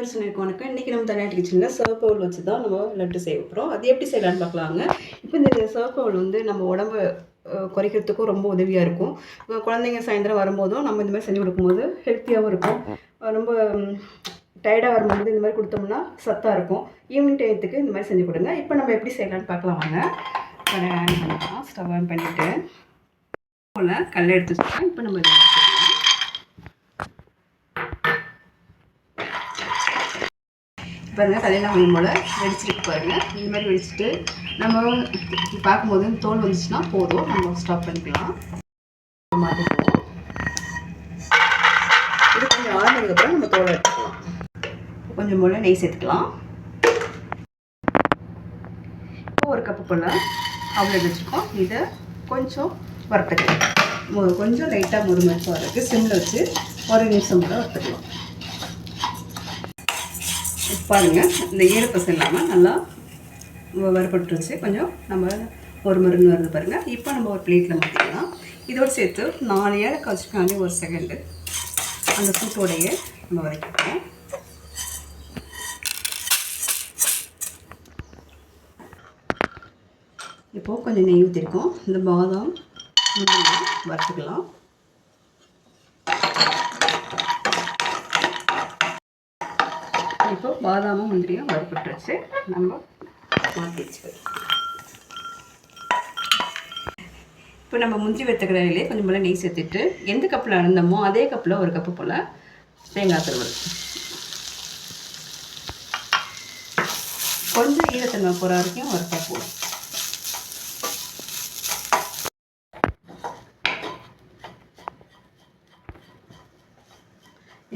Viewers வணக்கம். இன்றைக்கி நம்ம தனியாட்டு கிச்சனில் சர்வ் பவுல் வச்சு தான் நம்ம லட்டு செய்ய போகிறோம். அது எப்படி செய்யலான்னு பார்க்கலாங்க. இப்போ இந்த சர்வ் பவுல் வந்து நம்ம உடம்பு குறைக்கிறதுக்கும் ரொம்ப உதவியாக இருக்கும். குழந்தைங்க சாயந்தரம் வரும்போதும் நம்ம இந்த மாதிரி செஞ்சு கொடுக்கும்போது ஹெல்த்தியாகவும் இருக்கும். ரொம்ப டயர்டாக வரும்போது இந்த மாதிரி கொடுத்தோம்னா சத்தாக இருக்கும். ஈவினிங் டயத்துக்கு இந்த மாதிரி செஞ்சு கொடுங்க. இப்போ நம்ம எப்படி செய்யலான்னு பார்க்கலாம் வாங்க. கடை ஆன் பண்ணிக்கலாம். ஸ்டவ் ஆன் பண்ணிவிட்டு போல் கல் எடுத்து வச்சுக்கலாம். இப்போ நம்ம இதை எடுத்துக்கலாம். பாருங்கள் கல்யாணம் கொஞ்சம் போல் வெடிச்சிருக்கு பாருங்கள். இந்த மாதிரி வெடிச்சிட்டு நம்ம பார்க்கும்போது தோல் வந்துச்சுன்னா போதும், நம்ம ஸ்டாப் பண்ணிக்கலாம். மாற்றிக்குவோம். இது கொஞ்சம் ஆறுனதுக்கப்புறம் நம்ம தோலை எடுத்துக்கலாம். கொஞ்சம் போல் நெய் சேர்த்துக்கலாம். இப்போ ஒரு கப்பு போல் அவ்வளோ வச்சுருக்கோம். இதை கொஞ்சம் வறுத்துக்கலாம். கொஞ்சம் லைட்டாக முறுமுறுப்பு வரதுக்கு சிம்மில் வச்சு ஒரு நிமிஷம் போல் வறுத்துக்கலாம். பாருங்கள், இந்த ஈரப்பசம் இல்லாமல் நல்லா வறுபட்டுருச்சு. கொஞ்சம் நம்ம ஒரு மருந்து வருது பாருங்கள். இப்போ நம்ம ஒரு பிளேட்டில் மாற்றிக்கலாம். இதோடு சேர்த்து 4 ஏலக்காய் வச்சுக்காங்க. ஒரு செகண்டு அந்த சூட்டோடையே நம்ம வதக்கிக்கலாம். இப்போது கொஞ்சம் நெய் ஊற்றிருக்கோம். இந்த பாதாம் வறுத்துக்கலாம். இப்போ பாதாமும் முந்திரியும் வறுபட்டுருச்சு. நம்ம மாற்றி வச்சுக்கலாம். இப்போ நம்ம முந்திரி வறுத்துக்கிறதுலே கொஞ்சம் போல் நெய் சேர்த்துட்டு எந்த கப்பில் இருந்தோமோ அதே கப்பில் ஒரு கப்பு போல் தேங்காய் துருவல், கொஞ்சம் ஈரத்தன்மை போகிற வரைக்கும் வறுத்தா போதும்.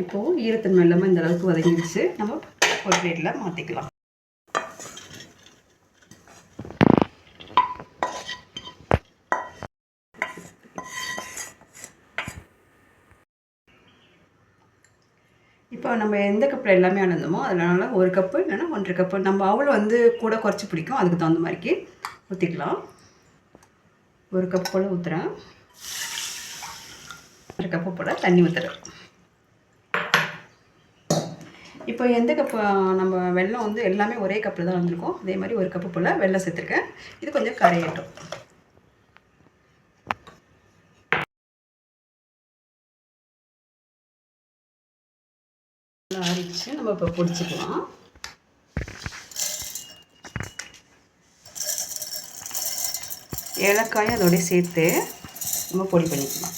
இப்போது ஈரத்தன்மை இல்லாமல் இந்த அளவுக்கு வதங்கிடுச்சு. நம்ம ஒரு பிளேட்டில் மாற்றிக்கலாம். இப்போ நம்ம எந்த கப்பில் எல்லாமே அளந்தோமோ அதனால ஒரு கப்பு இல்லைன்னா 1.5 கப்பு, நம்ம அவ்வளோ வந்து கூட குறைச்சி பிடிக்கும், அதுக்கு தகுந்த மாதிரிக்கு ஊற்றிக்கலாம். ஒரு கப் போல் ஊற்றுறேன். 1 கப்பு போல் தண்ணி ஊற்றுறேன். இப்போ எந்த கப்பு நம்ம வெல்லம் வந்து எல்லாமே ஒரே கப்பில் தான் வந்திருக்கோம். அதே மாதிரி ஒரு கப்பு போல் வெல்லம் சேர்த்துருக்கேன். இது கொஞ்சம் கரையட்டும். ஆறிடுச்சு. நம்ம இப்போ பொடிச்சிக்கலாம். ஏலக்காயும் அதோடய சேர்த்து நம்ம பொடி பண்ணிக்கலாம்.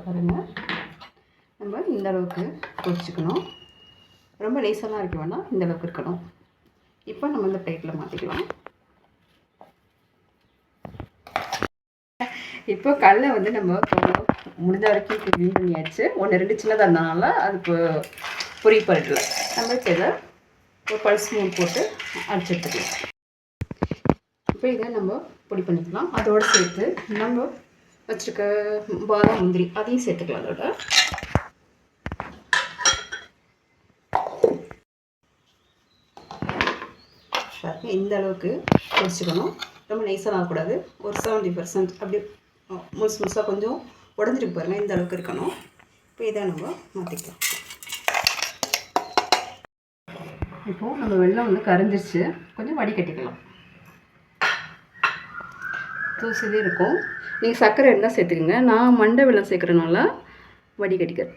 பாருங்கள், நம்ம இந்த அளவுக்கு பொரிச்சுக்கணும். ரொம்ப லேசாலாம் இருக்க வேண்டாம், இந்த அளவுக்கு இருக்கணும். இப்போ நம்ம இந்த பிளேட்டில் மாற்றிக்கலாம். இப்போ கடலை வந்து நம்ம முடிஞ்ச வரைக்கும் க்ளீன் பண்ணியாச்சு. 1-2 சின்னதாக இருந்தனால அதுக்கு பொரியப்படல. நம்மளுக்கு இதை ஒரு பல்ஸ் மூணு போட்டு அரைச்சி எடுத்துக்கலாம். இப்போ இதை நம்ம பொடி பண்ணிக்கலாம். அதோடு சேர்த்து நம்ம வச்சுருக்க பாதாம் முந்திரி அதையும் சேர்த்துக்கலாம். அதோட இந்த அளவுக்கு பொரிச்சுக்கணும். ரொம்ப நைஸாக ஆகக்கூடாது. ஒரு 70% அப்படி முழுசு முழுசாக கொஞ்சம் உடஞ்சிருக்கு பாருங்கள். இந்த அளவுக்கு இருக்கணும். இப்போ இதை நம்ம மாற்றிக்கலாம். இப்போது நம்ம வெல்லம் வந்து கரைஞ்சிருச்சு. கொஞ்சம் வடிகட்டிக்கலாம். தூசிலே இருக்கும். நீங்கள் சர்க்கரை இருந்தால் சேர்த்துக்குங்க. நான் மண்டை வெல்லம் சேர்க்குறதுனால வடிகட்டிக்கிறேன்.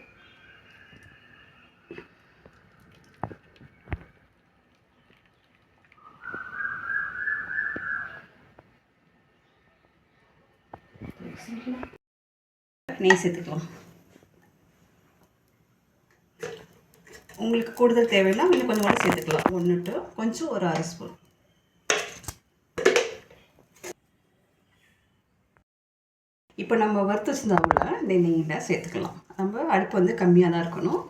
நெய் சேர்த்துக்கலாம். உங்களுக்கு கூடுதல் தேவைன்னா இன்னும் கொஞ்சம் கூட சேர்த்துக்கலாம். 1 கொஞ்சம் ஒரு 1/2 ஸ்பூன். இப்போ நம்ம வறுத்து வச்சிருந்தாவுல இந்த நெய்யில் சேர்த்துக்கலாம். நம்ம அடுப்பு வந்து கம்மியாக தான் இருக்கணும்.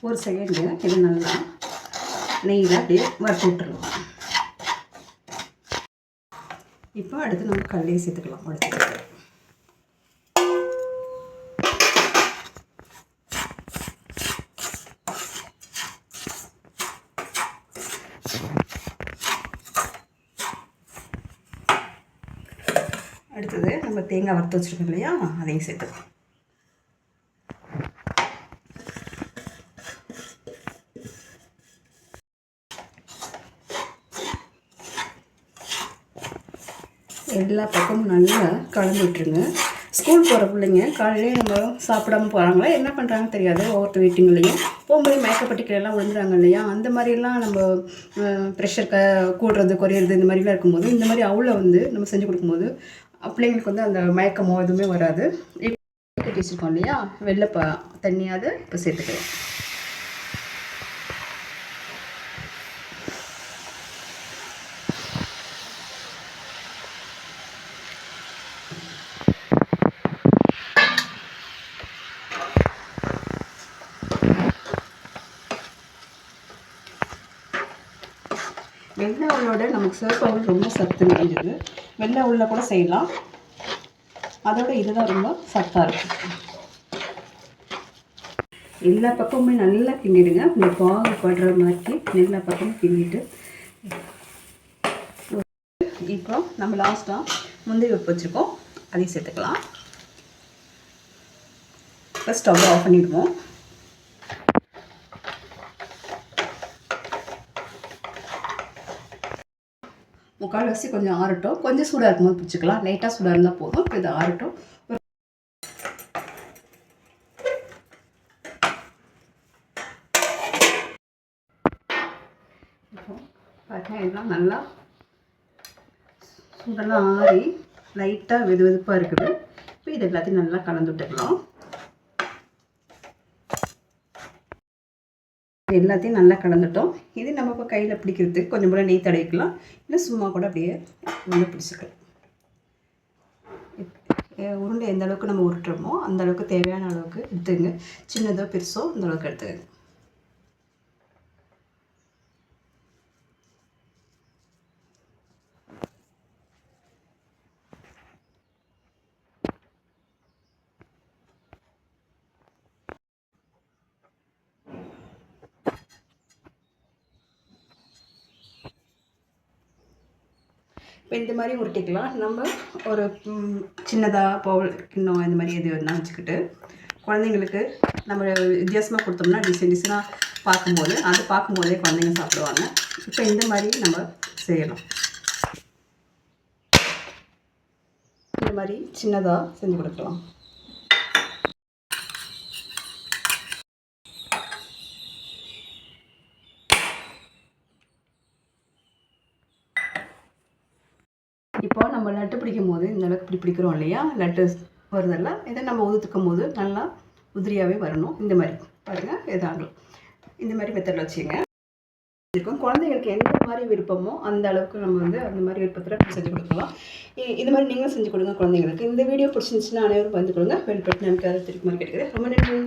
ஒரு செகண்டு இது நல்லா நெய்யில் அப்படியே வறுத்து விட்டுருலாம். இப்போ அடுத்து நம்ம கடலையை சேர்த்துக்கலாம். அடுத்து அடுத்தது நம்ம தேங்காய் வறுத்து வச்சுருக்கோம் இல்லையா, அதையும் சேர்த்துக்கலாம். எல்லா பக்கமும் நல்லா கலந்து விட்டுருங்க. ஸ்கூல் போகிற பிள்ளைங்க காலையிலே நம்ம சாப்பிடாம போகிறாங்களா, என்ன பண்ணுறாங்கன்னு தெரியாது. ஒவ்வொருத்தர் வீட்டுங்களையும் போகும்போது மயக்கப்பட்டிக்கலாம் விழுந்துறாங்க இல்லையா, அந்த மாதிரிலாம் நம்ம ப்ரெஷர் கூடுறது குறையிறது இந்த மாதிரிலாம் இருக்கும்போது இந்த மாதிரி அவுளை வந்து நம்ம செஞ்சு கொடுக்கும்போது பிள்ளைங்களுக்கு வந்து அந்த மயக்கமோ எதுவுமே வராது. கட்டி வச்சுருக்கோம் இல்லையா, வெள்ளை தண்ணியாவது இப்போ சேர்த்துக்கலாம். வெள்ளை உள்ளோட நமக்கு சிவப்பு அவுள் ரொம்ப சத்து நிறைஞ்சது. வெள்ளை உள்ள கூட செய்யலாம், அதோட இதுதான் ரொம்ப சத்தாக இருக்கும். எல்லா பக்கமுமே நல்லா கிண்டிடுங்க. இந்த பாகு படுற மாதிரி எல்லா பக்கமும் கிண்டிட்டு இப்போ நம்ம லாஸ்ட்டாக முந்திரி உப்பு வச்சுருக்கோம், அதையும் சேர்த்துக்கலாம். இப்போ ஸ்டவ் ஆஃப் பண்ணிவிடுவோம். முக்கால்வாசி கொஞ்சம் ஆறட்டும், கொஞ்சம் சூடாக இருக்கும்போது பிடிச்சிக்கலாம். லைட்டாக சூடாக இருந்தால் போதும். இப்போ இது ஆறட்டும். இப்போ பாருங்கள், எல்லாம் நல்லா சூடெல்லாம் ஆறி லைட்டாக வெது வெதுப்பாக இருக்குது. இப்போ இது எல்லாத்தையும் நல்லா கலந்து விட்டுக்கலாம். எல்லாத்தையும் நல்லா கலந்துட்டோம். இது நம்ம இப்போ கையில் பிடிக்கிறதுக்கு கொஞ்சம் போல் நெய் தடவிக்கலாம், இல்லை சும்மா கூட அப்படியே நல்லா பிடிச்சிக்கலாம். உருண்டை எந்த அளவுக்கு நம்ம உருட்டுறோமோ அந்த அளவுக்கு தேவையான அளவுக்கு எடுத்துங்க. சின்னதோ பெருசோ அந்த அளவுக்கு எடுத்துக்கங்க. இப்போ இந்த மாதிரி உருட்டிக்கலாம். நம்ம ஒரு சின்னதாக பவுல் கிண்ணம் இந்த மாதிரி எது வேணால் வச்சுக்கிட்டு குழந்தைங்களுக்கு நம்ம வித்தியாசமாக கொடுத்தோம்னா டிசைனாக பார்க்கும்போது அது பார்க்கும்போதே குழந்தைங்க சாப்பிடுவாங்க. இப்போ இந்த மாதிரி நம்ம செய்யலாம். இந்த மாதிரி சின்னதாக செஞ்சு கொடுக்கலாம். இப்போ நம்ம லட்டு பிடிக்கும் போது இந்த அளவுக்கு இப்படி பிடிக்கிறோம் இல்லையா, லட்டு வருதெல்லாம் இதை நம்ம உதுத்துக்கும் போது நல்லா உதிரியாகவே வரணும். இந்த மாதிரி பாருங்கள், எதாகலாம் இந்த மாதிரி மெத்தடில் வச்சுங்க இருக்கும். குழந்தைங்களுக்கு எந்த மாதிரி விருப்பமோ அந்த அளவுக்கு நம்ம வந்து அந்த மாதிரி விருப்பத்தில் செஞ்சு கொடுக்கலாம். இது மாதிரி நீங்களும் செஞ்சு கொடுங்க குழந்தைங்களுக்கு. இந்த வீடியோ பிடிச்சிருந்துச்சுன்னா அனைவரும் வந்து கொடுங்க. பெல் பட்டன் எனக்கு திருப்பி மாதிரி கிடைக்குது. ரொம்ப நன்றி.